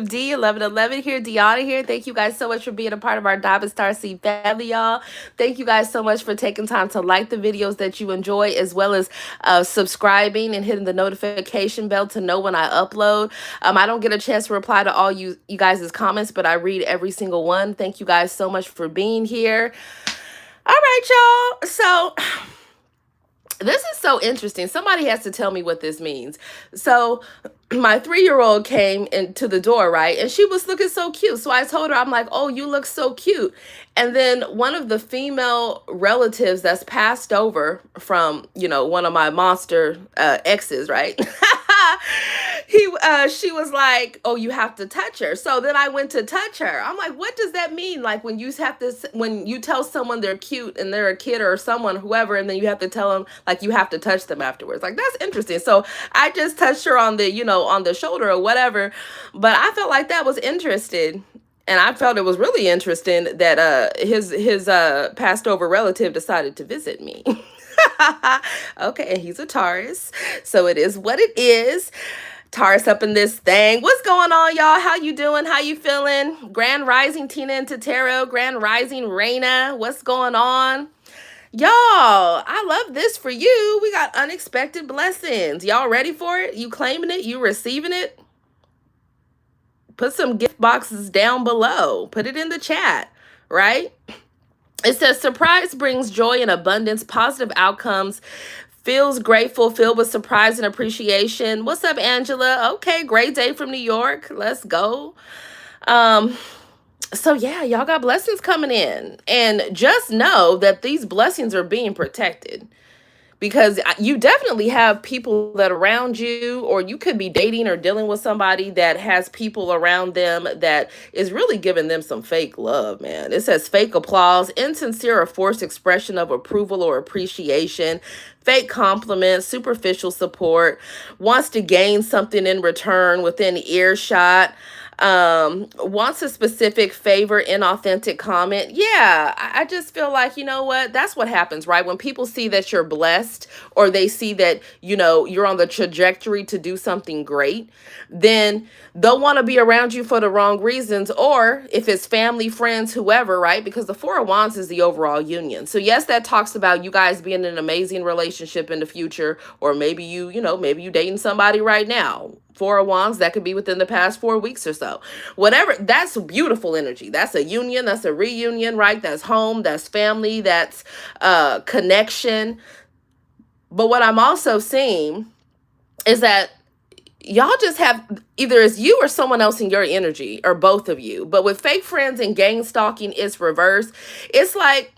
D1111 here, Deanna here. Thank you guys so much for being a part of our Diamond Star Seed family, y'all. Thank you guys so much for taking time to like the videos that you enjoy, as well as subscribing and hitting the notification bell to know when I upload. I don't get a chance to reply to all you guys' comments, but I read every single one. Thank you guys so much for being here. All right, y'all. So this is so interesting. Somebody has to tell me what this means. So my 3-year-old came into the door, right? And she was looking so cute. So I told her, I'm like, oh, you look so cute. And then one of the female relatives that's passed over from, one of my monster exes, right? She was like, oh, you have to touch her. So then I went to touch her. I'm like, what does that mean? Like when you tell someone they're cute and they're a kid or someone, whoever, and then you have to tell them, like, you have to touch them afterwards. Like, that's interesting. So I just touched her on the shoulder or whatever. But I felt like that was interesting. And I felt it was really interesting that his passed over relative decided to visit me. Okay, and he's a Taurus, so it is what it is. Taurus up in this thing. What's going on, y'all? How you doing? How you feeling? Grand Rising Tina and Tatero. Grand Rising Raina. What's going on? Y'all, I love this for you. We got unexpected blessings. Y'all ready for it? You claiming it? You receiving it? Put some gift boxes down below. Put it in the chat, right? It says surprise brings joy and abundance, positive outcomes, feels grateful, filled with surprise and appreciation. What's up, Angela? Okay, great day from New York. Let's go. So yeah, y'all got blessings coming in. And just know that these blessings are being protected, because you definitely have people that around you, or you could be dating or dealing with somebody that has people around them that is really giving them some fake love, man. It says fake applause, insincere or forced expression of approval or appreciation, fake compliments, superficial support, wants to gain something in return within earshot, wants a specific favor, inauthentic comment. Yeah, I just feel like, you know what? That's what happens, right? When people see that you're blessed, or they see that, you're on the trajectory to do something great, then they'll want to be around you for the wrong reasons. Or if it's family, friends, whoever, right? Because the Four of Wands is the overall union. So yes, that talks about you guys being in an amazing relationship in the future, or maybe maybe you dating somebody right now. Four of Wands, that could be within the past 4 weeks or so. Whatever, that's beautiful energy. That's a union, that's a reunion, right? That's home, that's family, that's connection. But what I'm also seeing is that y'all just have, either it's you or someone else in your energy, or both of you. But with fake friends and gang stalking, it's reverse. It's like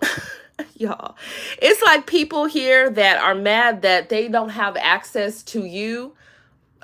y'all, it's like people here that are mad that they don't have access to you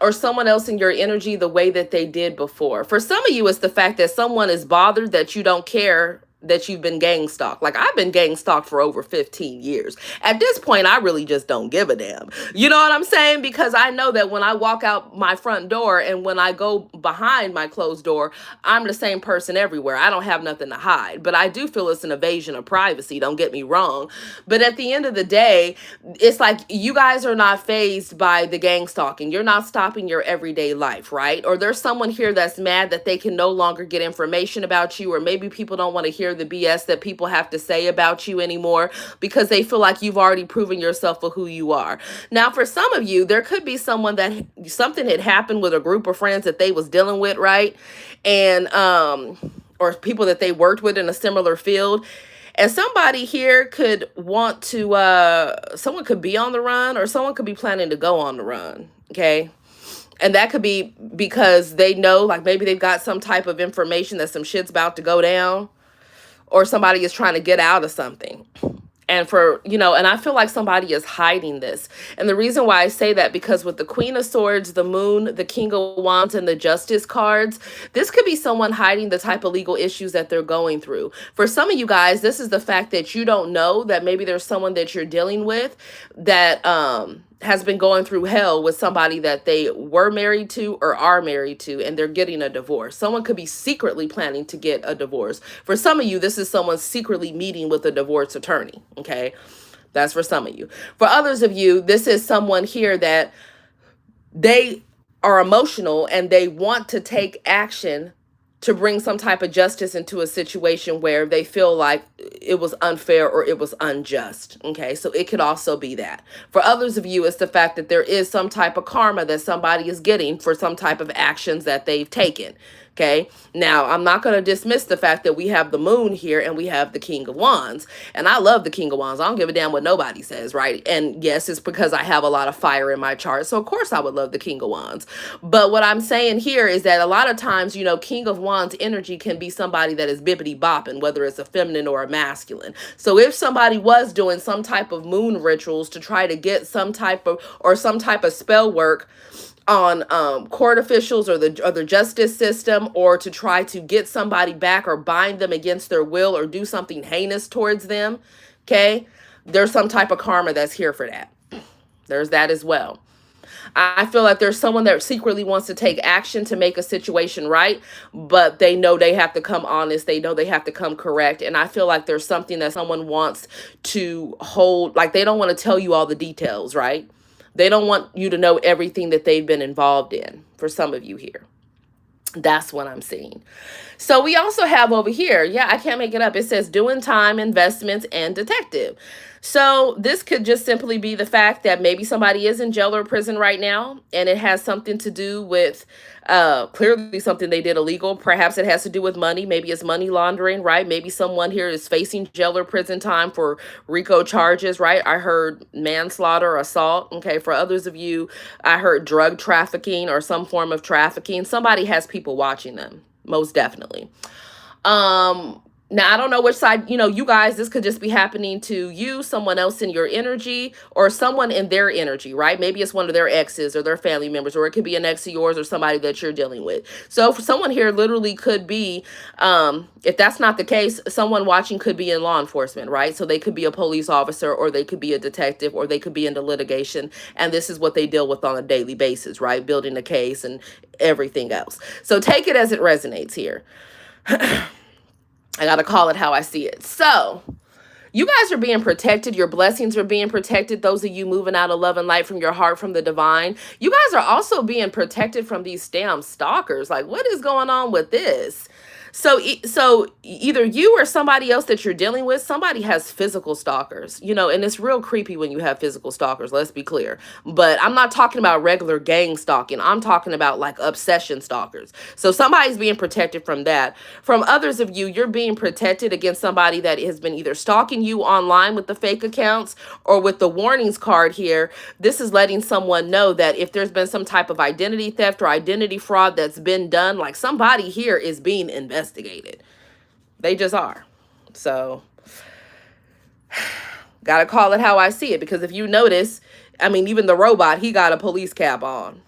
or someone else in your energy the way that they did before. For some of you, it's the fact that someone is bothered that you don't care that you've been gang stalked. Like, I've been gang stalked for over 15 years. At this point, I really just don't give a damn. You know what I'm saying? Because I know that when I walk out my front door and when I go behind my closed door, I'm the same person everywhere. I don't have nothing to hide. But I do feel it's an invasion of privacy, don't get me wrong. But at the end of the day, it's like you guys are not fazed by the gang stalking. You're not stopping your everyday life, right? Or there's someone here that's mad that they can no longer get information about you, or maybe people don't want to hear the BS that people have to say about you anymore because they feel like you've already proven yourself for who you are. Now, for some of you, there could be someone that something had happened with a group of friends that they was dealing with, right? And or people that they worked with in a similar field. And somebody here could want to someone could be on the run, or someone could be planning to go on the run, okay? And that could be because they know, like, maybe they've got some type of information that some shit's about to go down, or somebody is trying to get out of something. And and I feel like somebody is hiding this. And the reason why I say that, because with the Queen of Swords, the Moon, the King of Wands, and the Justice cards, this could be someone hiding the type of legal issues that they're going through. For some of you guys, this is the fact that you don't know that maybe there's someone that you're dealing with that has been going through hell with somebody that they were married to or are married to, and they're getting a divorce. Someone could be secretly planning to get a divorce. For some of you, this is someone secretly meeting with a divorce attorney, okay? That's for some of you. For others of you, this is someone here that they are emotional and they want to take action to bring some type of justice into a situation where they feel like it was unfair or it was unjust. Okay, so it could also be that. For others of you, it's the fact that there is some type of karma that somebody is getting for some type of actions that they've taken. Okay, now I'm not going to dismiss the fact that we have the moon here and we have the King of Wands. And I love the King of Wands. I don't give a damn what nobody says, right? And yes, it's because I have a lot of fire in my chart. So of course I would love the King of Wands. But what I'm saying here is that a lot of times, King of Wands energy can be somebody that is bippity bopping, whether it's a feminine or a masculine. So if somebody was doing some type of moon rituals to try to get some type of spell work on court officials or the justice system, or to try to get somebody back or bind them against their will or do something heinous towards them, okay, there's some type of karma that's here for that. There's that as well. I feel like there's someone that secretly wants to take action to make a situation right, but they know they have to come honest. They know they have to come correct. And I feel like there's something that someone wants to hold, like they don't want to tell you all the details, right? They don't want you to know everything that they've been involved in, for some of you here. That's what I'm seeing. So we also have over here, yeah, I can't make it up. It says doing time, investments, and detective. So this could just simply be the fact that maybe somebody is in jail or prison right now, and it has something to do with clearly something they did illegal. Perhaps it has to do with money. Maybe it's money laundering, right? Maybe someone here is facing jail or prison time for RICO charges, right? I heard manslaughter, assault. Okay, for others of you, I heard drug trafficking or some form of trafficking. Somebody has people watching them, most definitely. Now, I don't know which side, you guys, this could just be happening to you, someone else in your energy, or someone in their energy, right? Maybe it's one of their exes or their family members, or it could be an ex of yours or somebody that you're dealing with. So for someone here literally could be, if that's not the case, someone watching could be in law enforcement, right? So they could be a police officer, or they could be a detective, or they could be into litigation. And this is what they deal with on a daily basis, right? Building a case and everything else. So take it as it resonates here. I got to call it how I see it. So you guys are being protected. Your blessings are being protected. Those of you moving out of love and light from your heart, from the divine. You guys are also being protected from these damn stalkers. Like, what is going on with this? So either you or somebody else that you're dealing with, somebody has physical stalkers, and it's real creepy when you have physical stalkers, let's be clear. But I'm not talking about regular gang stalking. I'm talking about like obsession stalkers. So somebody's being protected from that. From others of you, you're being protected against somebody that has been either stalking you online with the fake accounts, or with the warnings card here. This is letting someone know that if there's been some type of identity theft or identity fraud that's been done, like somebody here is being investigated. They just are. So gotta call it how I see it, because if you notice, even the robot, he got a police cap on.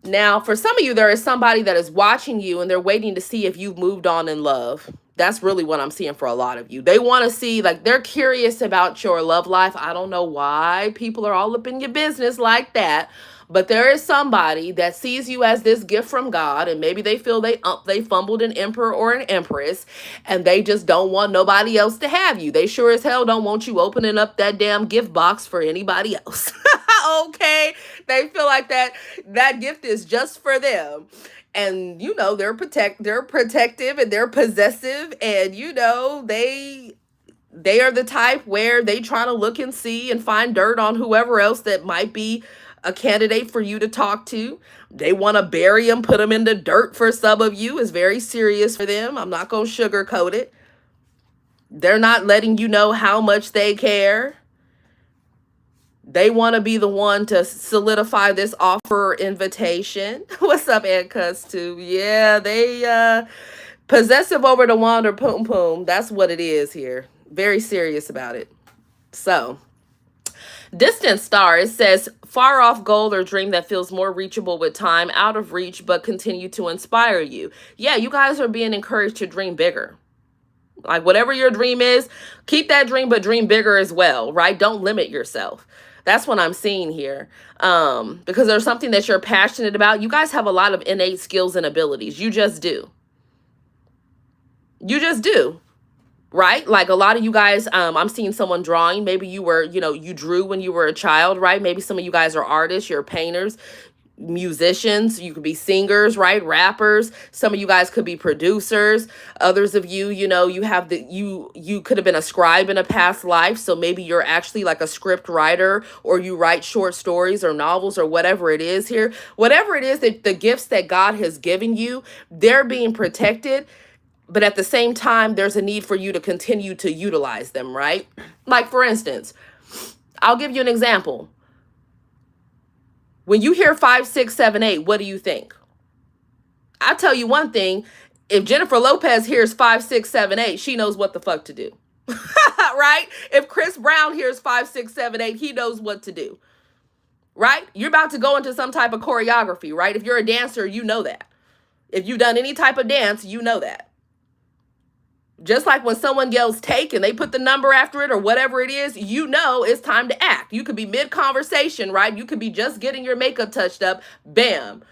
Now, for some of you, there is somebody that is watching you and they're waiting to see if you've moved on in love. That's really what I'm seeing for a lot of you. They want to see, like, they're curious about your love life. I don't know why people are all up in your business like that. But there is somebody that sees you as this gift from God, and maybe they feel they fumbled an emperor or an empress, and they just don't want nobody else to have you. They sure as hell don't want you opening up that damn gift box for anybody else. Okay? They feel like that gift is just for them. And they're protective and they're possessive, and they are the type where they try to look and see and find dirt on whoever else that might be a candidate for you to talk to. They want to bury them, put them in the dirt. For some of you, is very serious for them. I'm not going to sugarcoat it. They're not letting you know how much they care. They want to be the one to solidify this offer or invitation. What's up, Ed Cuss too? Yeah, they possessive over the wand or poom poom. That's what it is here. Very serious about it. So distant star, it says far off goal or dream that feels more reachable with time, out of reach, but continue to inspire you. Yeah, you guys are being encouraged to dream bigger. Like whatever your dream is, keep that dream, but dream bigger as well, right? Don't limit yourself. That's what I'm seeing here. Because there's something that you're passionate about. You guys have a lot of innate skills and abilities. You just do. You just do. right? Like a lot of you guys, I'm seeing someone drawing. Maybe you were, you drew when you were a child, right? Maybe some of you guys are artists, you're painters, musicians, you could be singers, right? Rappers. Some of you guys could be producers. Others of you, you have you could have been a scribe in a past life, so maybe you're actually like a script writer, or you write short stories or novels or whatever it is here. Whatever it is, that the gifts that God has given you, they're being protected, but at the same time there's a need for you to continue to utilize them, right? Like for instance, I'll give you an example. When you hear 5, 6, 7, 8, what do you think? I'll tell you one thing. If Jennifer Lopez hears 5, 6, 7, 8, she knows what the fuck to do. Right? If Chris Brown hears 5, 6, 7, 8, he knows what to do. Right? You're about to go into some type of choreography, right? If you're a dancer, you know that. If you've done any type of dance, you know that. Just like when someone yells take and they put the number after it or whatever it is, you know it's time to act. You could be mid-conversation, right? You could be just getting your makeup touched up. Bam.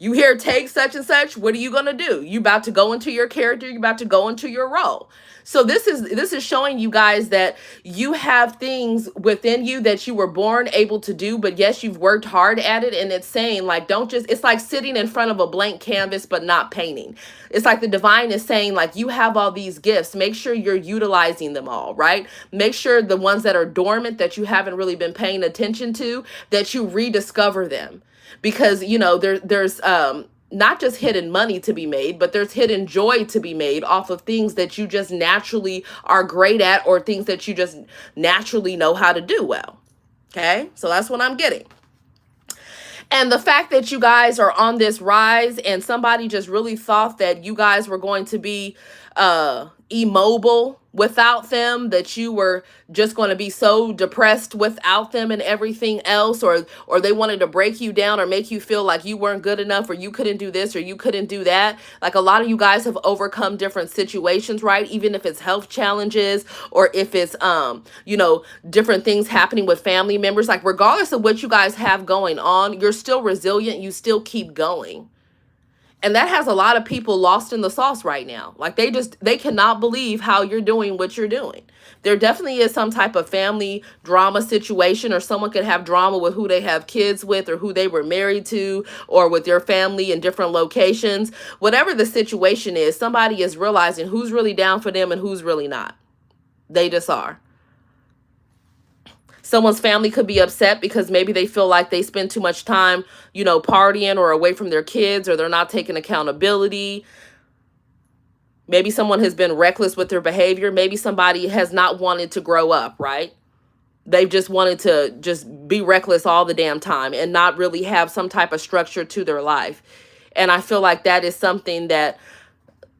You hear take such and such, what are you going to do? You about to go into your character, you about to go into your role. So this is showing you guys that you have things within you that you were born able to do, but yes, you've worked hard at it. And it's saying like, don't just, it's like sitting in front of a blank canvas, but not painting. It's like the divine is saying like, you have all these gifts, make sure you're utilizing them all, right? Make sure the ones that are dormant that you haven't really been paying attention to, that you rediscover them. Because there's not just hidden money to be made, but there's hidden joy to be made off of things that you just naturally are great at, or things that you just naturally know how to do well. Okay, so that's what I'm getting. And the fact that you guys are on this rise, and somebody just really thought that you guys were going to be immobile without them, that you were just going to be so depressed without them and everything else, or they wanted to break you down or make you feel like you weren't good enough, or you couldn't do this or you couldn't do that. Like a lot of you guys have overcome different situations, right? Even if it's health challenges, or if it's different things happening with family members, like regardless of what you guys have going on, you're still resilient, you still keep going. And that has a lot of people lost in the sauce right now. Like they cannot believe how you're doing what you're doing. There definitely is some type of family drama situation, or someone could have drama with who they have kids with, or who they were married to, or with their family in different locations. Whatever the situation is, somebody is realizing who's really down for them and who's really not. They just are. Someone's family could be upset because maybe they feel like they spend too much time, partying or away from their kids, or they're not taking accountability. Maybe someone has been reckless with their behavior. Maybe somebody has not wanted to grow up, right? They've just wanted to just be reckless all the damn time and not really have some type of structure to their life. And I feel like that is something that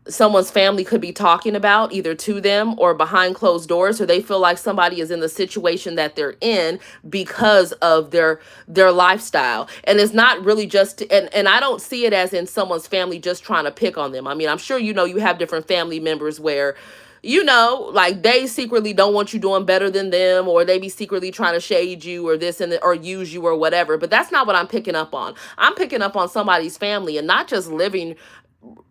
someone's family could be talking about, either to them or behind closed doors, or they feel like somebody is in the situation that they're in because of their lifestyle. And it's not really just, and I don't see it as in someone's family just trying to pick on them. I mean, I'm sure you have different family members where like they secretly don't want you doing better than them, or they be secretly trying to shade you or this and or use you or whatever. But that's not what I'm picking up on. I'm picking up on somebody's family, and not just living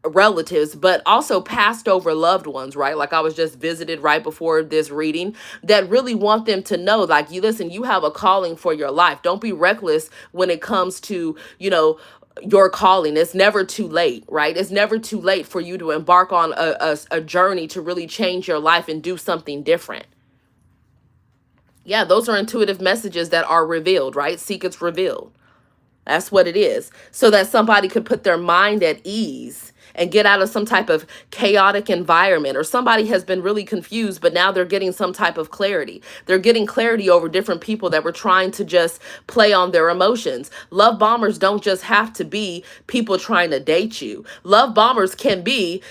relatives, but also passed over loved ones, right? Like I was just visited right before this reading, that really want them to know, like, you listen, you have a calling for your life. Don't be reckless when it comes to, your calling. It's never too late, right? It's never too late for you to embark on a journey to really change your life and do something different. Yeah, those are intuitive messages that are revealed, right? Secrets revealed. That's what it is. So that somebody could put their mind at ease and get out of some type of chaotic environment, or somebody has been really confused, but now they're getting some type of clarity. They're getting clarity over different people that were trying to just play on their emotions. Love bombers don't just have to be people trying to date you. Love bombers can be,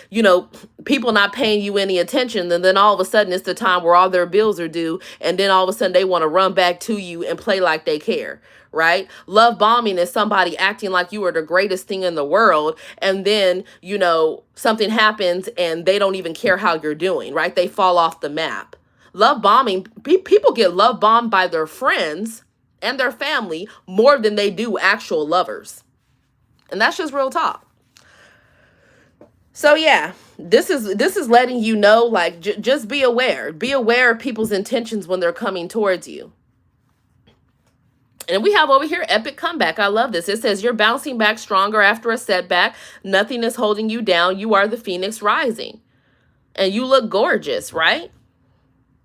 people not paying you any attention, and then all of a sudden it's the time where all their bills are due, and then all of a sudden they want to run back to you and play like they care. Right? Love bombing is somebody acting like you are the greatest thing in the world, and then, something happens and they don't even care how you're doing, right? They fall off the map. Love bombing, people get love bombed by their friends and their family more than they do actual lovers. And that's just real talk. So yeah, this is letting you know, like, just be aware. Be aware of people's intentions when they're coming towards you. And we have over here epic comeback. I love this. It says you're bouncing back stronger after a setback. Nothing is holding you down. You are the phoenix rising. And you look gorgeous, right?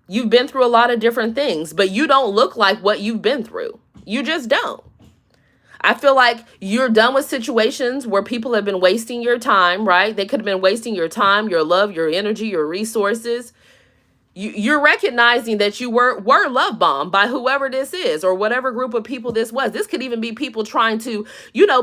You've been through a lot of different things, but you don't look like what you've been through. You just don't. I feel like you're done with situations where people have been wasting your time, right? They could have been wasting your time, your love, your energy, your resources. You're recognizing that you were love bombed by whoever this is or whatever group of people this was. This could even be people trying to,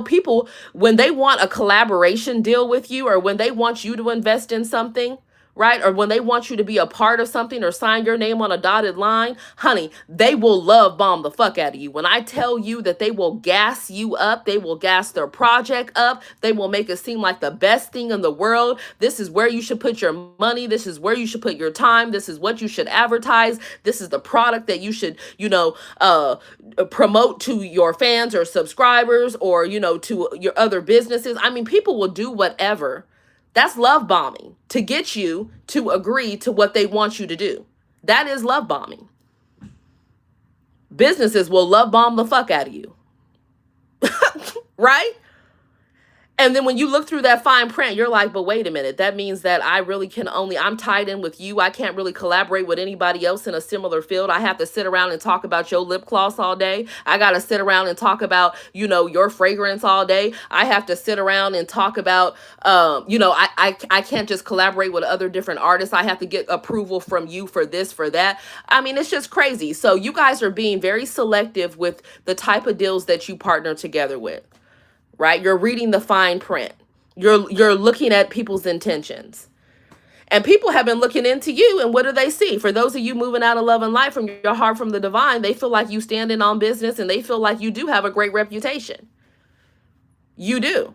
people when they want a collaboration deal with you, or when they want you to invest in something, right? Or when they want you to be a part of something or sign your name on a dotted line, honey, they will love bomb the fuck out of you. When I tell you that they will gas you up, they will gas their project up, they will make it seem like the best thing in the world. This is where you should put your money. This is where you should put your time. This is what you should advertise. This is the product that you should, promote to your fans or subscribers, or, to your other businesses. I mean, people will do whatever. That's love bombing, to get you to agree to what they want you to do. That is love bombing. Businesses will love bomb the fuck out of you. Right? And then when you look through that fine print, you're like, but wait a minute, that means that I'm tied in with you. I can't really collaborate with anybody else in a similar field. I have to sit around and talk about your lip gloss all day. I got to sit around and talk about, your fragrance all day. I have to sit around and talk about, I can't just collaborate with other different artists. I have to get approval from you for this, for that. I mean, it's just crazy. So you guys are being very selective with the type of deals that you partner together with. Right? You're reading the fine print. You're looking at people's intentions. And people have been looking into you, and what do they see? For those of you moving out of love and light from your heart from the divine, they feel like you standing on business, and they feel like you do have a great reputation. You do.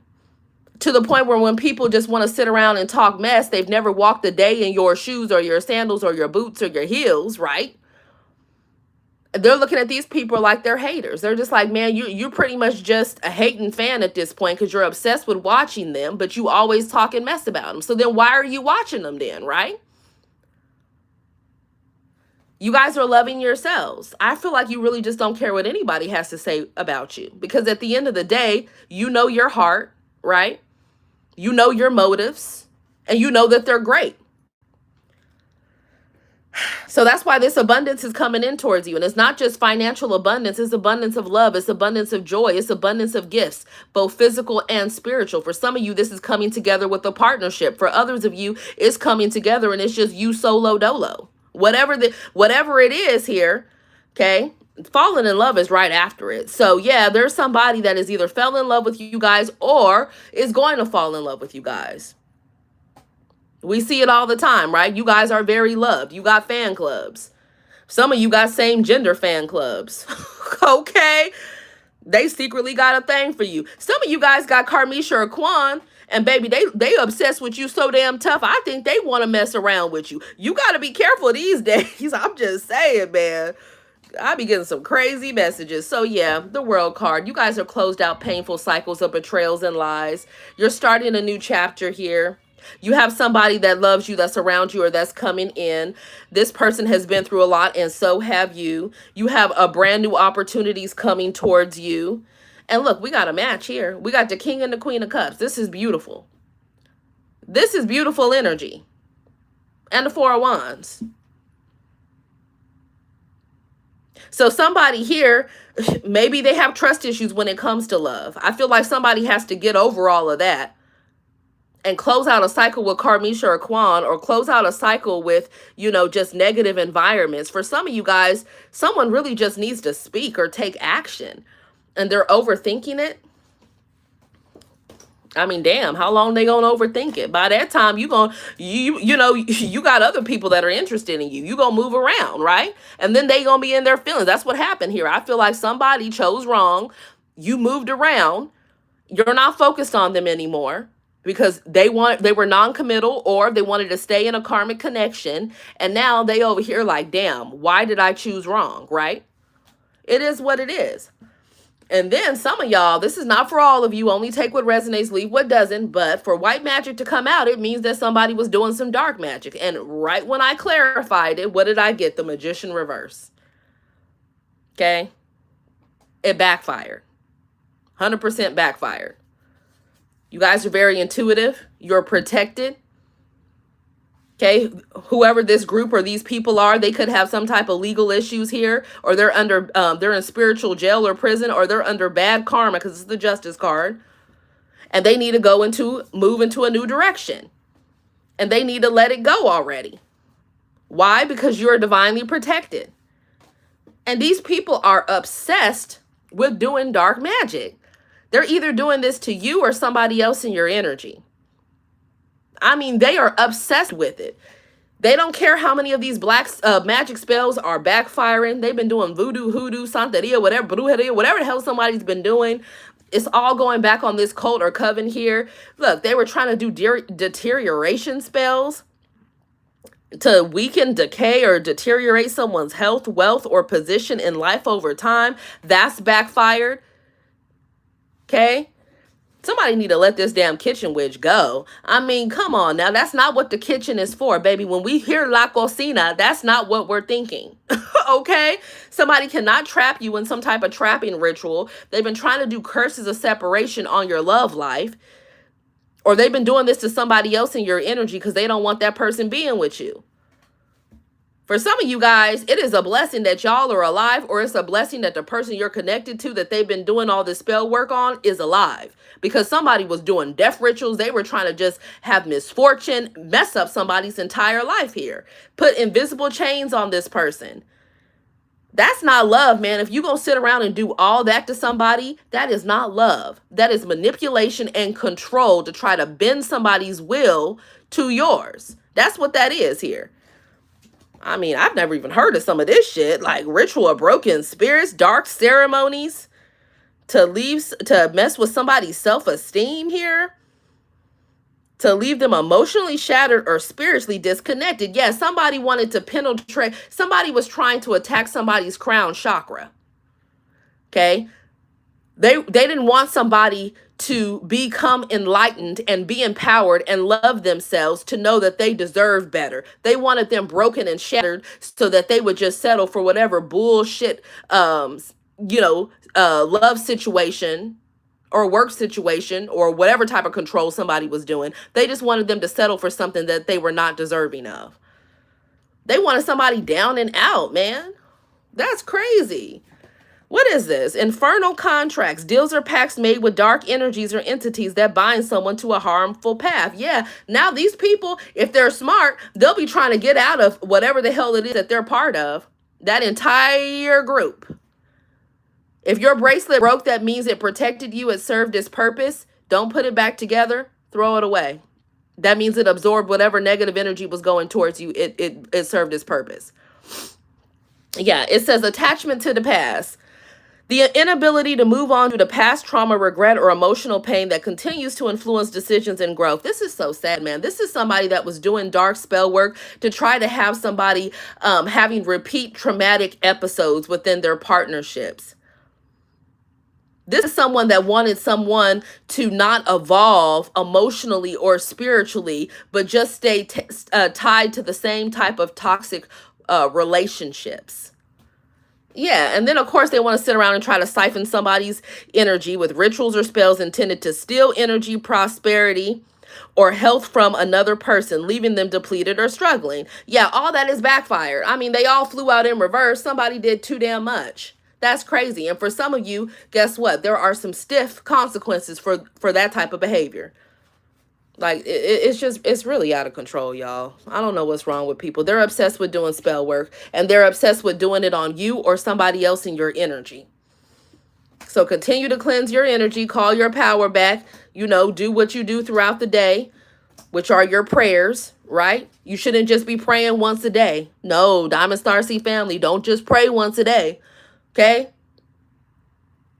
To the point where when people just want to sit around and talk mess, they've never walked a day in your shoes or your sandals or your boots or your heels, right? They're looking at these people like they're haters. They're just like, man, you're pretty much just a hating fan at this point, because you're obsessed with watching them, but you always talking mess about them. So then why are you watching them then, right? You guys are loving yourselves. I feel like you really just don't care what anybody has to say about you, because at the end of the day, you know your heart, right? You know your motives, and you know that they're great. So that's why this abundance is coming in towards you. And it's not just financial abundance. It's abundance of love. It's abundance of joy. It's abundance of gifts, both physical and spiritual. For some of you, this is coming together with a partnership. For others of you, it's coming together and it's just you solo dolo. Whatever it is here, okay? Falling in love is right after it. So yeah, there's somebody that is either fell in love with you guys or is going to fall in love with you guys. We see it all the time, right? You guys are very loved. You got fan clubs. Some of you got same gender fan clubs. Okay? They secretly got a thing for you. Some of you guys got Karmic or Quan, and baby, they obsessed with you so damn tough. I think they want to mess around with you. You got to be careful these days. I'm just saying, man. I be getting some crazy messages. So yeah, the World card. You guys are closed out painful cycles of betrayals and lies. You're starting a new chapter here. You have somebody that loves you, that's around you, or that's coming in. This person has been through a lot, and so have you. You have a brand new opportunities coming towards you. And look, we got a match here. We got the King and the Queen of Cups. This is beautiful. This is beautiful energy. And the Four of Wands. So somebody here, maybe they have trust issues when it comes to love. I feel like somebody has to get over all of that and close out a cycle with Karmic or Quan, or close out a cycle with, just negative environments. For some of you guys, someone really just needs to speak or take action, and they're overthinking it. I mean, damn, how long they gonna overthink it? By that time, you got other people that are interested in you. You gonna move around, right? And then they gonna be in their feelings. That's what happened here. I feel like somebody chose wrong. You moved around. You're not focused on them anymore, because they were non-committal, or they wanted to stay in a karmic connection. And now they over here like, damn, why did I choose wrong, right? It is what it is. And then some of y'all, this is not for all of you, only take what resonates, leave what doesn't. But for white magic to come out, it means that somebody was doing some dark magic. And right when I clarified it, what did I get? The magician reverse. Okay? It backfired. 100% backfired. You guys are very intuitive. You're protected. Okay, whoever this group or these people are, they could have some type of legal issues here, or they're under, they're in spiritual jail or prison, or they're under bad karma because it's the justice card, and they need to move into a new direction, and they need to let it go already. Why? Because you're divinely protected, and these people are obsessed with doing dark magic. They're either doing this to you or somebody else in your energy. I mean, they are obsessed with it. They don't care how many of these black magic spells are backfiring. They've been doing voodoo, hoodoo, santeria, whatever, brujeria, whatever the hell somebody's been doing. It's all going back on this cult or coven here. Look, they were trying to do deterioration spells to weaken, decay, or deteriorate someone's health, wealth, or position in life over time. That's backfired. Okay? Somebody need to let this damn kitchen witch go. I mean, come on now. That's not what the kitchen is for, baby. When we hear La Cocina, that's not what we're thinking. Okay? Somebody cannot trap you in some type of trapping ritual. They've been trying to do curses of separation on your love life. Or they've been doing this to somebody else in your energy because they don't want that person being with you. For some of you guys, it is a blessing that y'all are alive, or it's a blessing that the person you're connected to that they've been doing all this spell work on is alive. Because somebody was doing death rituals. They were trying to just have misfortune, mess up somebody's entire life here. Put invisible chains on this person. That's not love, man. If you're going to sit around and do all that to somebody, that is not love. That is manipulation and control to try to bend somebody's will to yours. That's what that is here. I mean, I've never even heard of some of this shit, like ritual of broken spirits, dark ceremonies, to mess with somebody's self-esteem here, to leave them emotionally shattered or spiritually disconnected. Yeah, somebody wanted to penetrate, somebody was trying to attack somebody's crown chakra. Okay? They didn't want somebody to become enlightened and be empowered and love themselves, to know that they deserve better. They wanted them broken and shattered so that they would just settle for whatever bullshit, love situation or work situation or whatever type of control somebody was doing. They just wanted them to settle for something that they were not deserving of. They wanted somebody down and out, man. That's crazy. What is this? Infernal contracts, deals or pacts made with dark energies or entities that bind someone to a harmful path. Yeah, now these people, if they're smart, they'll be trying to get out of whatever the hell it is that they're part of. That entire group. If your bracelet broke, that means it protected you, it served its purpose. Don't put it back together, throw it away. That means it absorbed whatever negative energy was going towards you. It served its purpose. Yeah, it says attachment to the past. The inability to move on due to past trauma, regret, or emotional pain that continues to influence decisions and growth. This is so sad, man. This is somebody that was doing dark spell work to try to have somebody having repeat traumatic episodes within their partnerships. This is someone that wanted someone to not evolve emotionally or spiritually, but just stay tied to the same type of toxic relationships. Yeah, and then of course they want to sit around and try to siphon somebody's energy with rituals or spells intended to steal energy, prosperity, or health from another person, leaving them depleted or struggling. Yeah, all that is backfired. I mean, they all flew out in reverse. Somebody did too damn much. That's crazy. And for some of you, guess what? There are some stiff consequences for that type of behavior. Like, it's really out of control, y'all. I don't know what's wrong with people. They're obsessed with doing spell work, and they're obsessed with doing it on you or somebody else in your energy. So continue to cleanse your energy, call your power back, do what you do throughout the day, which are your prayers, right? You shouldn't just be praying once a day. No, Diamond Star Sea family, don't just pray once a day, okay?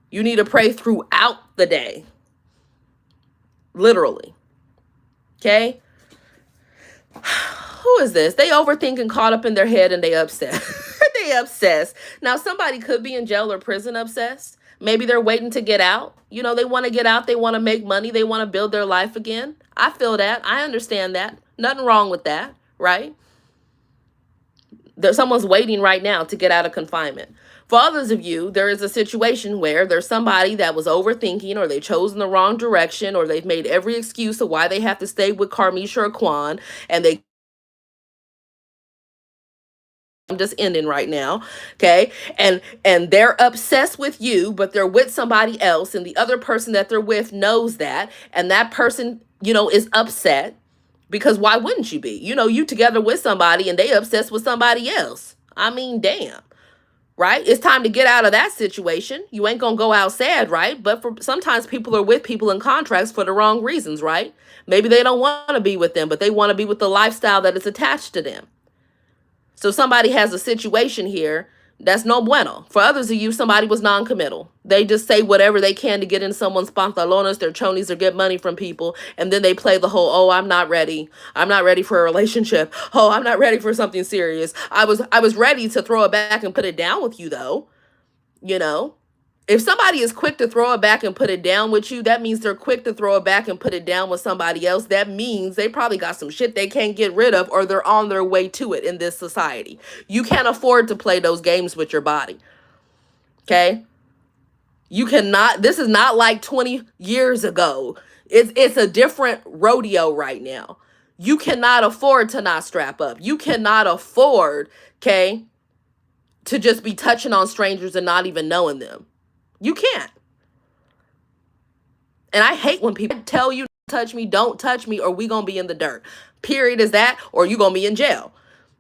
You need to pray throughout the day. Literally. Okay? Who is this? They overthink and caught up in their head and they obsess. They obsess. Now, somebody could be in jail or prison obsessed. Maybe they're waiting to get out. You know, they want to get out. They want to make money. They want to build their life again. I feel that. I understand that. Nothing wrong with that, right? There's someone's waiting right now to get out of confinement. For others of you, there is a situation where there's somebody that was overthinking, or they've chosen the wrong direction, or they've made every excuse of why they have to stay with Karmic or Quan, and they I'm just ending right now, okay? And they're obsessed with you, but they're with somebody else, and the other person that they're with knows that, and that person, you know, is upset, because why wouldn't you be? You know, you together with somebody and they obsessed with somebody else. I mean, damn. Right? It's time to get out of that situation. You ain't gonna go out sad, right? But for sometimes people are with people in contracts for the wrong reasons, right? Maybe they don't want to be with them, but they want to be with the lifestyle that is attached to them. So somebody has a situation here that's no bueno. For others of you, somebody was non-committal. They just say whatever they can to get in someone's pantalones, their chonies, or get money from people. And then they play the whole, oh, I'm not ready. I'm not ready for a relationship. Oh, I'm not ready for something serious. I was ready to throw it back and put it down with you, though. You know? If somebody is quick to throw it back and put it down with you, that means they're quick to throw it back and put it down with somebody else. That means they probably got some shit they can't get rid of, or they're on their way to it in this society. You can't afford to play those games with your body. Okay? You cannot. This is not like 20 years ago. It's a different rodeo right now. You cannot afford to not strap up. You cannot afford, okay, to just be touching on strangers and not even knowing them. You can't. And I hate when people tell you, don't touch me, or we gonna be in the dirt. Period is that, or you gonna be in jail.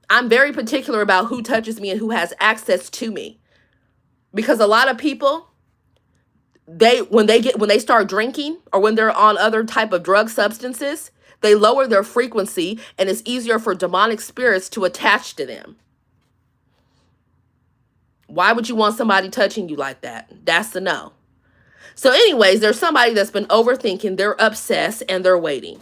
I'm very particular about who touches me and who has access to me. Because a lot of people, when they start drinking, or when they're on other type of drug substances, they lower their frequency, and it's easier for demonic spirits to attach to them. Why would you want somebody touching you like that? That's the no. So anyways, there's somebody that's been overthinking, they're obsessed, and they're waiting.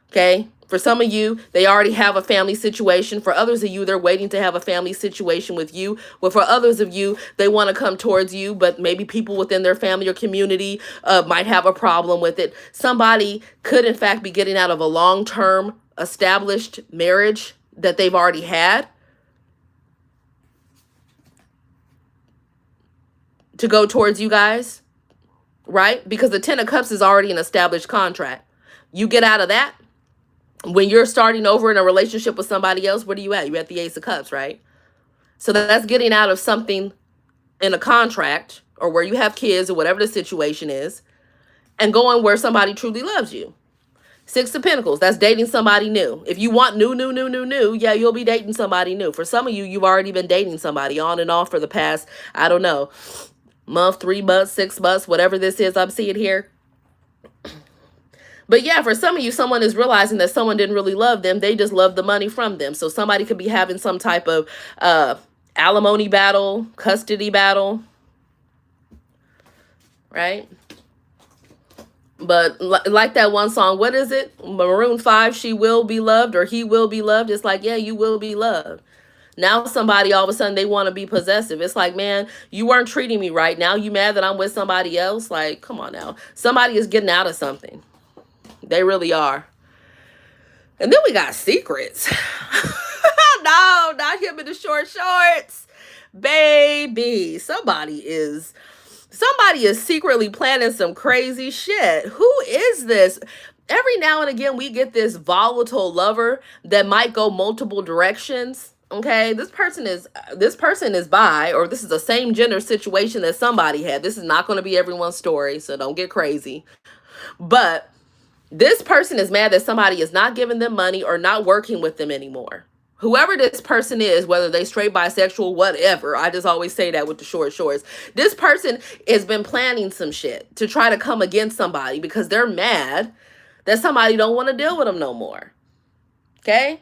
Okay? For some of you, they already have a family situation. For others of you, they're waiting to have a family situation with you. But for others of you, they want to come towards you, but maybe people within their family or community might have a problem with it. Somebody could, in fact, be getting out of a long-term established marriage that they've already had to go towards you guys, right? Because the 10 of Cups is already an established contract. You get out of that. When you're starting over in a relationship with somebody else, where are you at? You're at the Ace of Cups, right? So that's getting out of something in a contract, or where you have kids, or whatever the situation is, and going where somebody truly loves you. 6 of Pentacles, that's dating somebody new. If you want new, yeah, you'll be dating somebody new. For some of you, you've already been dating somebody on and off for the past, I don't know, month, 3 months, 6 months, whatever this is I'm seeing here. But yeah, for some of you, someone is realizing that someone didn't really love them. They just love the money from them. So somebody could be having some type of alimony battle, custody battle, right? But like that one song, what is it? Maroon 5, She Will Be Loved, or He Will Be Loved. It's like, yeah, you will be loved. Now somebody, all of a sudden, they want to be possessive. It's like, man, you weren't treating me right. Now you mad that I'm with somebody else? Like, come on now. Somebody is getting out of something. They really are. And then we got secrets. No, not him in the short shorts. Baby, somebody is secretly planning some crazy shit. Who is this? Every now and again, we get this volatile lover that might go multiple directions. Okay, this person is bi, or this is a same gender situation that somebody had. This is not going to be everyone's story, so don't get crazy. But this person is mad that somebody is not giving them money or not working with them anymore. Whoever this person is, whether they straight, bisexual, whatever, I just always say that with the short shorts. This person has been planning some shit to try to come against somebody because they're mad that somebody don't want to deal with them no more. Okay?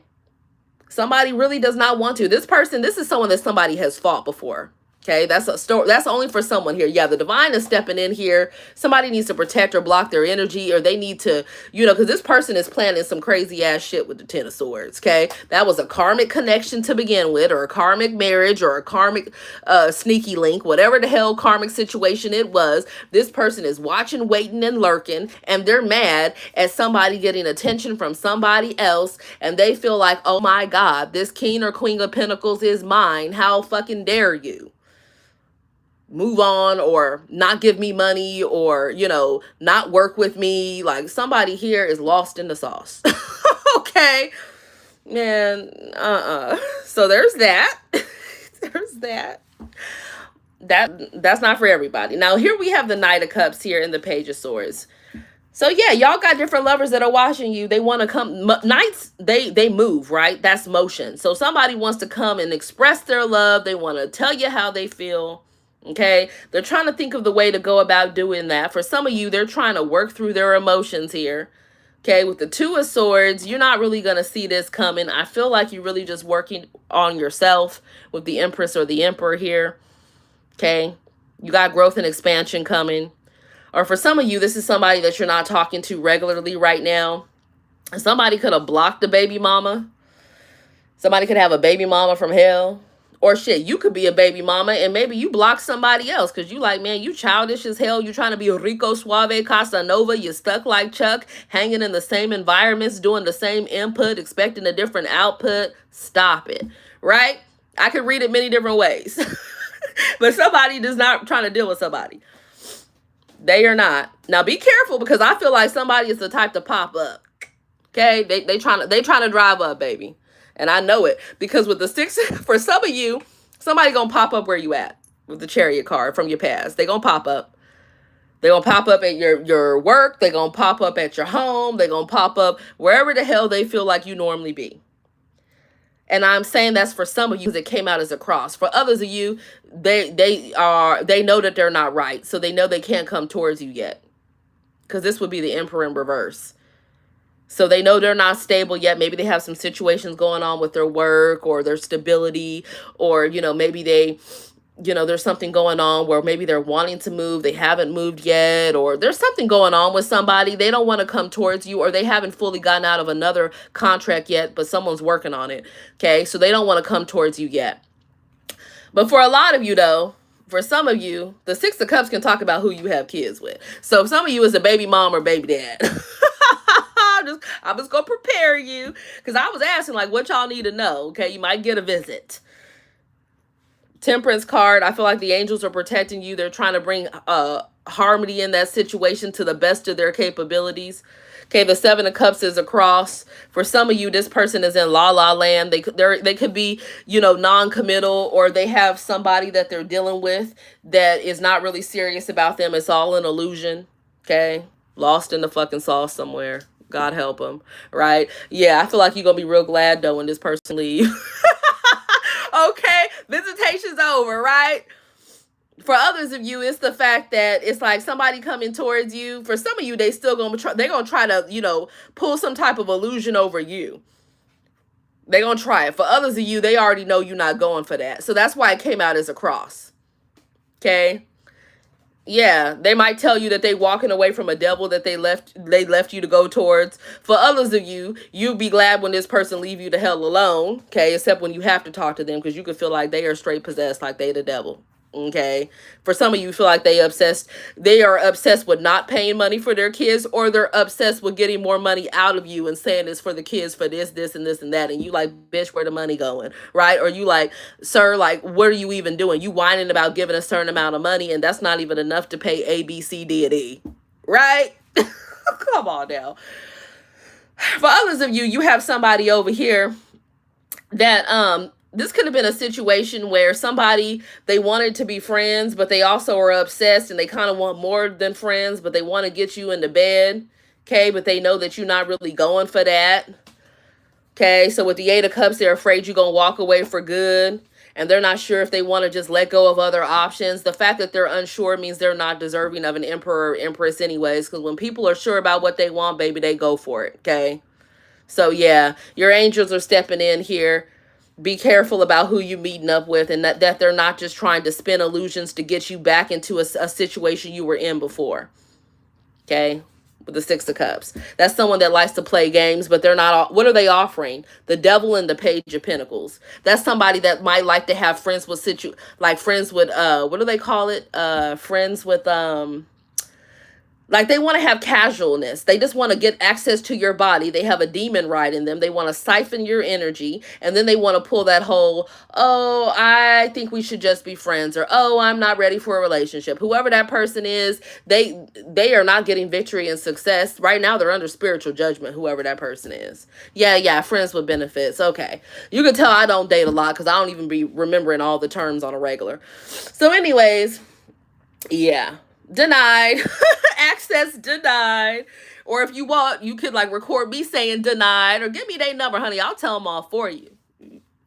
Somebody really does not want to. This is someone that somebody has fought before. Okay, that's a story. That's only for someone here. Yeah, the divine is stepping in here. Somebody needs to protect or block their energy, or they need to, because this person is planning some crazy ass shit with the Ten of Swords. Okay, that was a karmic connection to begin with, or a karmic marriage, or a karmic sneaky link, whatever the hell karmic situation it was. This person is watching, waiting, and lurking, and they're mad at somebody getting attention from somebody else, and they feel like, oh my God, this king or queen of pentacles is mine. How fucking dare you? Move on, or not give me money, or not work with me. Like, somebody here is lost in the sauce. Okay, man. So there's that. There's that. That's not for everybody. Now here we have the Knight of Cups here in the Page of Swords. So yeah, y'all got different lovers that are watching you. They want to come. Knights, they move, right? That's motion. So somebody wants to come and express their love. They want to tell you how they feel. Okay, they're trying to think of the way to go about doing that. For some of you, they're trying to work through their emotions here. Okay, with the Two of Swords, you're not really going to see this coming. I feel like you're really just working on yourself with the Empress or the Emperor here. Okay, you got growth and expansion coming. Or for some of you, this is somebody that you're not talking to regularly right now. Somebody could have blocked a baby mama. Somebody could have a baby mama from hell. Or shit, you could be a baby mama and maybe you block somebody else because you like, man, you childish as hell. You trying to be Rico Suave Casanova. You stuck like Chuck, hanging in the same environments, doing the same input, expecting a different output. Stop it, right? I could read it many different ways. But somebody is not trying to deal with somebody. They are not. Now be careful, because I feel like somebody is the type to pop up. Okay, they trying to drive up, baby. And I know it, because with the six, for some of you, somebody gonna pop up where you at with the Chariot card from your past. They gonna pop up. They gonna pop up at your work. They gonna pop up at your home. They gonna pop up wherever the hell they feel like you normally be. And I'm saying that's for some of you because it came out as a cross. For others of you, they know that they're not right, so they know they can't come towards you yet, because this would be the Emperor in reverse. So they know they're not stable yet. Maybe they have some situations going on with their work or their stability, or, maybe they, there's something going on where maybe they're wanting to move. They haven't moved yet, or there's something going on with somebody. They don't want to come towards you, or they haven't fully gotten out of another contract yet, but someone's working on it. Okay. So they don't want to come towards you yet. But for a lot of you though, for some of you, the Six of Cups can talk about who you have kids with. So some of you is a baby mom or baby dad. I'm just gonna prepare you, because I was asking like what y'all need to know. Okay, you might get a visit. Temperance card. I feel like the angels are protecting you. They're trying to bring harmony in that situation to the best of their capabilities. Okay, the Seven of Cups is a cross. For some of you, this person is in la la land. They could be, non-committal, or they have somebody that they're dealing with that is not really serious about them. It's all an illusion. Okay, lost in the fucking sauce somewhere. God help them, right? Yeah, I feel like you're going to be real glad, though, when this person leaves. Okay, visitation's over, right? For others of you, it's the fact that it's like somebody coming towards you. For some of you, they still going to they're going to try to, pull some type of illusion over you. They're going to try it. For others of you, they already know you're not going for that. So that's why it came out as a cross. Okay? Yeah, they might tell you that they walking away from a devil that they left you to go towards. For others of you, you'll be glad when this person leave you the hell alone, okay? Except when you have to talk to them, because you could feel like they are straight possessed, like they the devil. Okay, for some of you feel like they are obsessed with not paying money for their kids, or they're obsessed with getting more money out of you and saying it's for the kids for this, and this and that. And you like, bitch, where the money going, right? Or you like, sir, like, what are you even doing? You whining about giving a certain amount of money, and that's not even enough to pay A, B, C, D, and E, right? Come on now. For others of you, you have somebody over here that this could have been a situation where somebody, they wanted to be friends, but they also are obsessed and they kind of want more than friends, but they want to get you into bed. Okay, but they know that you're not really going for that. Okay, so with the Eight of Cups, they're afraid you're going to walk away for good, and they're not sure if they want to just let go of other options. The fact that they're unsure means they're not deserving of an emperor or empress anyways, because when people are sure about what they want, baby, they go for it. Okay, so yeah, your angels are stepping in here. Be careful about who you meeting up with, and that they're not just trying to spin illusions to get you back into a situation you were in before. Okay? With the Six of Cups. That's someone that likes to play games, but they're not. What are they offering? The Devil and the Page of Pentacles. That's somebody that might like to have friends with like friends with what do they call it? Friends with like they want to have casualness. They just want to get access to your body. They have a demon ride in them. They want to siphon your energy. And then they want to pull that whole, oh, I think we should just be friends. Or, oh, I'm not ready for a relationship. Whoever that person is, they are not getting victory and success. Right now, they're under spiritual judgment, whoever that person is. Yeah, friends with benefits. Okay. You can tell I don't date a lot because I don't even be remembering all the terms on a regular. So anyways, yeah. Denied. Access denied. Or if you want, you could like record me saying denied, or give me their number, honey. I'll tell them all for you.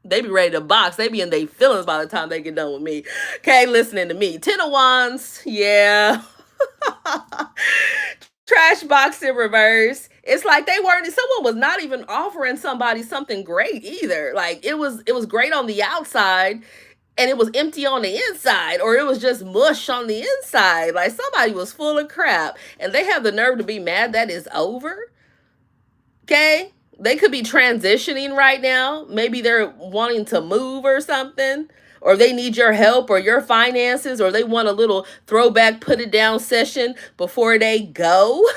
They be ready to box. They be in their feelings by the time they get done with me. Okay, listening to me. 10 of Wands. Yeah. Trash box in reverse. It's like someone was not even offering somebody something great either. Like it was great on the outside, and it was empty on the inside, or it was just mush on the inside. Like somebody was full of crap, and they have the nerve to be mad that it's over. Okay? They could be transitioning right now. Maybe they're wanting to move or something, or they need your help or your finances, or they want a little throwback, put it down session before they go.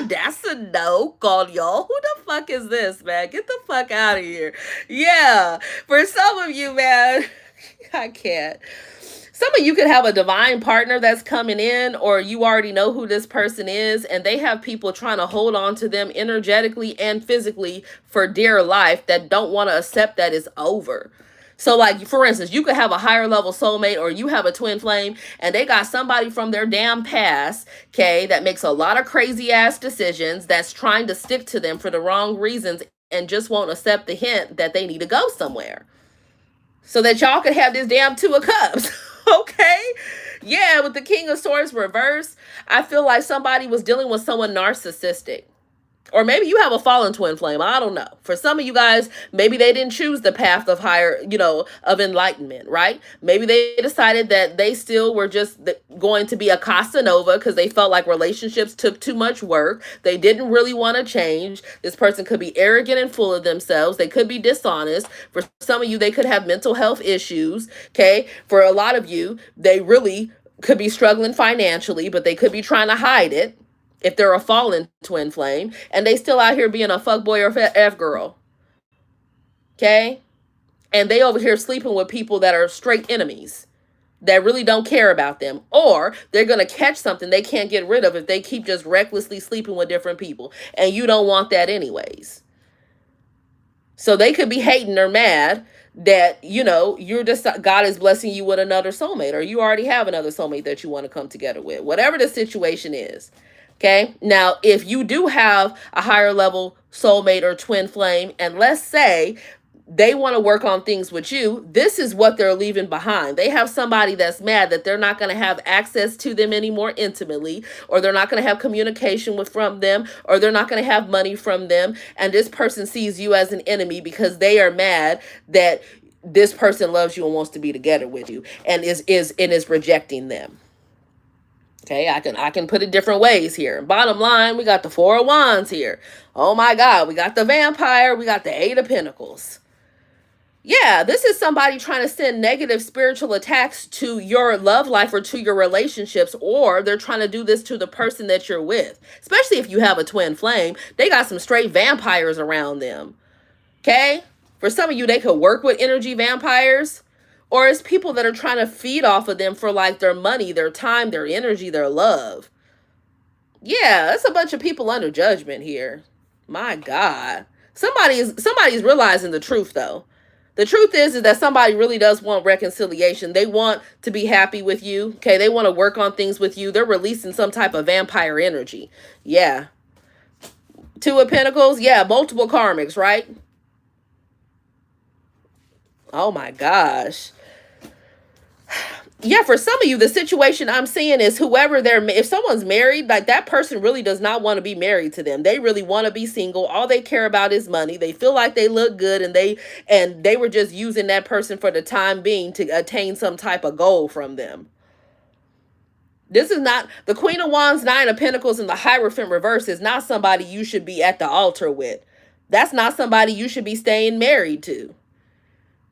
That's a no called, y'all. Who the fuck is this, man? Get the fuck out of here. Yeah. For some of you, man, I can't. Some of you could have a divine partner that's coming in, or you already know who this person is, and they have people trying to hold on to them energetically and physically for dear life that don't want to accept that it's over. So like, for instance, you could have a higher level soulmate, or you have a twin flame, and they got somebody from their damn past, okay, that makes a lot of crazy ass decisions, that's trying to stick to them for the wrong reasons, and just won't accept the hint that they need to go somewhere. So that y'all could have this damn Two of Cups. Okay? Yeah, with the King of Swords reverse, I feel like somebody was dealing with someone narcissistic. Or maybe you have a fallen twin flame. I don't know. For some of you guys, maybe they didn't choose the path of higher, of enlightenment, right? Maybe they decided that they still were just going to be a Casanova because they felt like relationships took too much work. They didn't really want to change. This person could be arrogant and full of themselves. They could be dishonest. For some of you, they could have mental health issues, okay? For a lot of you, they really could be struggling financially, but they could be trying to hide it. If they're a fallen twin flame, and they still out here being a fuckboy or F-girl. Okay? And they over here sleeping with people that are straight enemies, that really don't care about them. Or they're going to catch something they can't get rid of if they keep just recklessly sleeping with different people. And you don't want that anyways. So they could be hating or mad that, you're just, God is blessing you with another soulmate, or you already have another soulmate that you want to come together with. Whatever the situation is. Okay. Now, if you do have a higher level soulmate or twin flame, and let's say they want to work on things with you, this is what they're leaving behind. They have somebody that's mad that they're not going to have access to them anymore intimately, or they're not going to have communication from them, or they're not going to have money from them. And this person sees you as an enemy because they are mad that this person loves you and wants to be together with you, and is rejecting them. Okay, I can put it different ways here. Bottom line, we got the Four of Wands here. Oh my God, we got the Vampire, we got the Eight of Pentacles. Yeah, this is somebody trying to send negative spiritual attacks to your love life or to your relationships, or they're trying to do this to the person that you're with. Especially if you have a twin flame, they got some straight vampires around them. Okay? For some of you, they could work with energy vampires. Or it's people that are trying to feed off of them for like their money, their time, their energy, their love. Yeah, that's a bunch of people under judgment here. My God. Somebody's realizing the truth though. The truth is that somebody really does want reconciliation. They want to be happy with you. Okay, they want to work on things with you. They're releasing some type of vampire energy. Yeah. Two of Pentacles. Yeah, multiple karmics, right? Oh my gosh. Yeah, for some of you, the situation I'm seeing is whoever if someone's married, like that person really does not want to be married to them. They really want to be single. All they care about is money. They feel like they look good, and they were just using that person for the time being to attain some type of goal from them. This is not the Queen of Wands, Nine of Pentacles, and the Hierophant reverse is not somebody you should be at the altar with. That's not somebody you should be staying married to.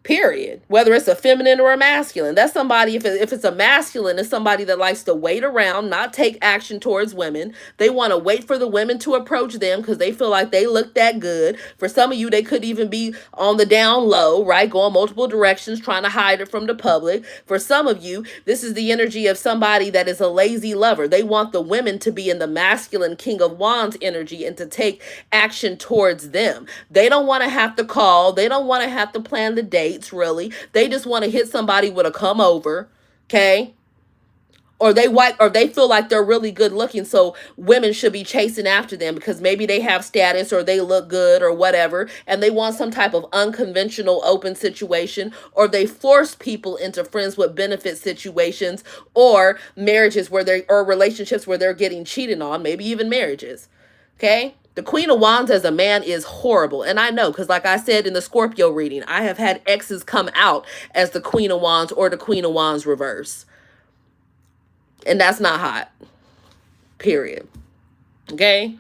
Period. Whether it's a feminine or a masculine. That's somebody, if it's a masculine, it's somebody that likes to wait around, not take action towards women. They want to wait for the women to approach them because they feel like they look that good. For some of you, they could even be on the down low, right? Going multiple directions, trying to hide it from the public. For some of you, this is the energy of somebody that is a lazy lover. They want the women to be in the masculine King of Wands energy and to take action towards them. They don't want to have to call. They don't want to have to plan the date. Really, they just want to hit somebody with a come over, okay? Or they feel like they're really good looking, so women should be chasing after them because maybe they have status or they look good or whatever, and they want some type of unconventional open situation, or they force people into friends with benefit situations or marriages or relationships where they're getting cheated on, maybe even marriages, okay? The Queen of Wands as a man is horrible. And I know, because like I said in the Scorpio reading, I have had exes come out as the Queen of Wands or the Queen of Wands reverse. And that's not hot. Period. Okay?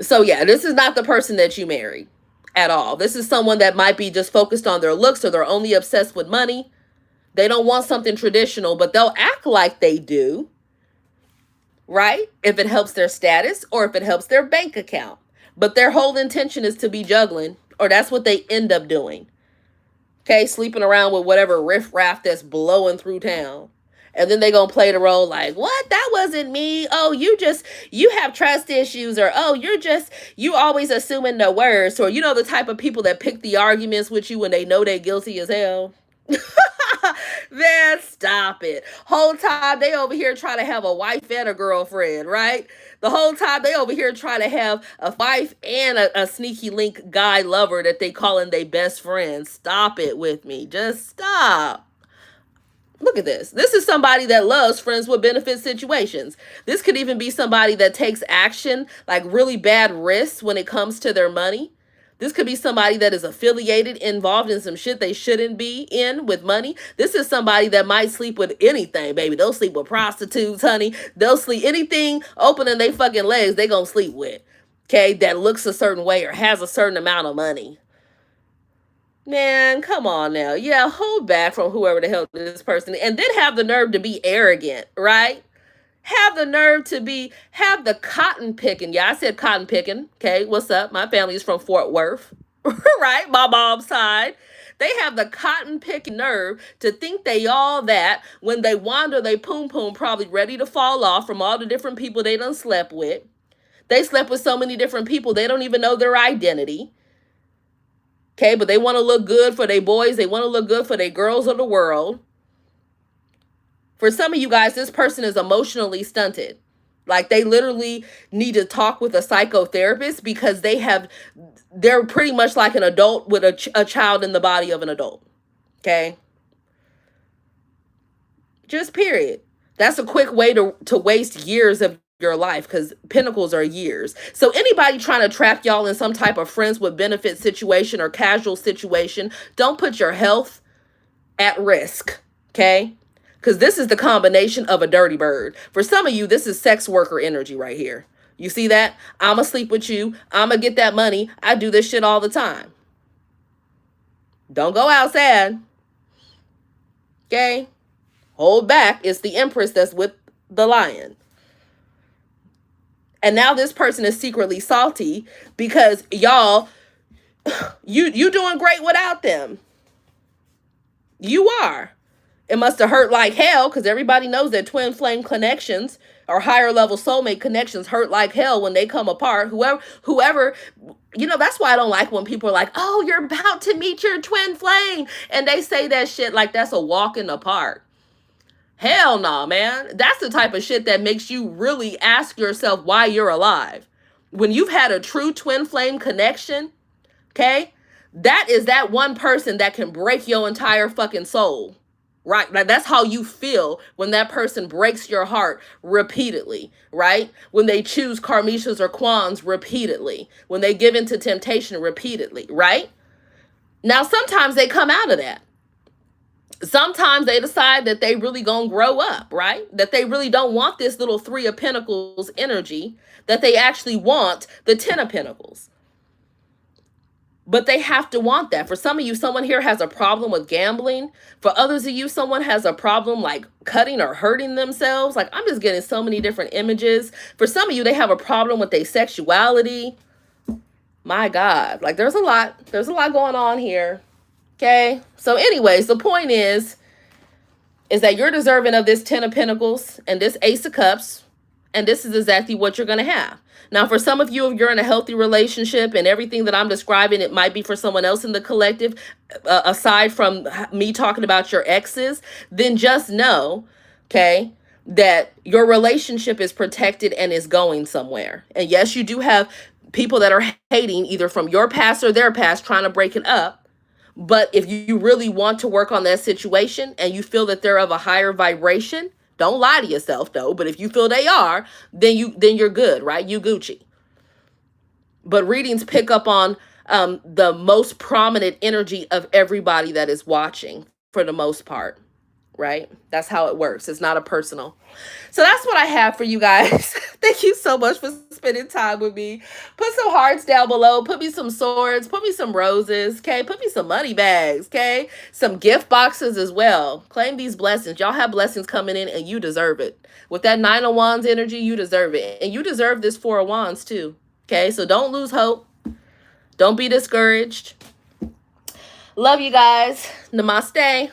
So yeah, this is not the person that you marry at all. This is someone that might be just focused on their looks, or they're only obsessed with money. They don't want something traditional, but they'll act like they do. Right? If it helps their status or if it helps their bank account. But their whole intention is to be juggling, or that's what they end up doing. Okay, sleeping around with whatever riffraff that's blowing through town. And then they gonna play the role like, what? That wasn't me. Oh, you have trust issues, or oh, you always assuming the worst, or the type of people that pick the arguments with you when they know they're guilty as hell. Man, stop it. Whole time they over here trying to have a wife and a girlfriend, right? The whole time they over here trying to have a wife and a sneaky link guy lover that they calling their best friend. Stop it with me. Just stop. Look at this. This is somebody that loves friends with benefit situations. This could even be somebody that takes action, like really bad risks when it comes to their money. This could be somebody that is affiliated, involved in some shit they shouldn't be in with money. This is somebody that might sleep with anything, baby. They'll sleep with prostitutes, honey. They'll sleep anything opening their fucking legs, they gonna sleep with. Okay, that looks a certain way or has a certain amount of money. Man, come on now. Yeah, hold back from whoever the hell this person is. And then have the nerve to be arrogant, right? Have the nerve to have the cotton picking. Yeah, I said cotton picking. Okay, what's up? My family is from Fort Worth, right? My mom's side. They have the cotton picking nerve to think they all that when they wander, they poom probably ready to fall off from all the different people they done slept with. They slept with so many different people, they don't even know their identity. Okay, but they want to look good for their boys. They want to look good for their girls of the world. For some of you guys, this person is emotionally stunted. Like they literally need to talk with a psychotherapist because they're pretty much like an adult with a child in the body of an adult. Okay? Just period. That's a quick way to waste years of your life because pentacles are years. So anybody trying to trap y'all in some type of friends with benefit situation or casual situation, don't put your health at risk. Okay? Because this is the combination of a dirty bird. For some of you, this is sex worker energy right here. You see that? I'm going to sleep with you. I'm going to get that money. I do this shit all the time. Don't go outside. Okay? Hold back. It's the Empress that's with the lion. And now this person is secretly salty because y'all, you doing great without them. You are. It must have hurt like hell because everybody knows that twin flame connections or higher level soulmate connections hurt like hell when they come apart. Whoever, that's why I don't like when people are like, oh, you're about to meet your twin flame. And they say that shit like that's a walk in the park. Hell no, man. That's the type of shit that makes you really ask yourself why you're alive. When you've had a true twin flame connection, okay, that is that one person that can break your entire fucking soul. right? Like that's how you feel when that person breaks your heart repeatedly, right? When they choose karmishas or kwans repeatedly, when they give into temptation repeatedly, right? Now, sometimes they come out of that. Sometimes they decide that they really gonna grow up, right? That they really don't want this little Three of Pentacles energy, that they actually want the Ten of Pentacles. But they have to want that. For some of you, someone here has a problem with gambling. For others of you, someone has a problem like cutting or hurting themselves. Like, I'm just getting so many different images. For some of you, they have a problem with their sexuality. My God, like there's a lot going on here. Okay. So anyways, the point is that you're deserving of this Ten of Pentacles and this Ace of Cups. And this is exactly what you're going to have. Now, for some of you, if you're in a healthy relationship and everything that I'm describing, it might be for someone else in the collective, aside from me talking about your exes, then just know, okay, that your relationship is protected and is going somewhere. And yes, you do have people that are hating either from your past or their past trying to break it up. But if you really want to work on that situation and you feel that they're of a higher vibration, don't lie to yourself though. But if you feel they are, then you're good, right? You Gucci. But readings pick up on the most prominent energy of everybody that is watching for the most part, right? That's how it works. It's not a personal. So that's what I have for you guys. Thank you so much for spending time with me. Put some hearts down below. Put me some swords. Put me some roses. Okay. Put me some money bags. Okay. Some gift boxes as well. Claim these blessings. Y'all have blessings coming in and you deserve it. With that Nine of Wands energy, you deserve it. And you deserve this Four of Wands too. Okay. So don't lose hope. Don't be discouraged. Love you guys. Namaste.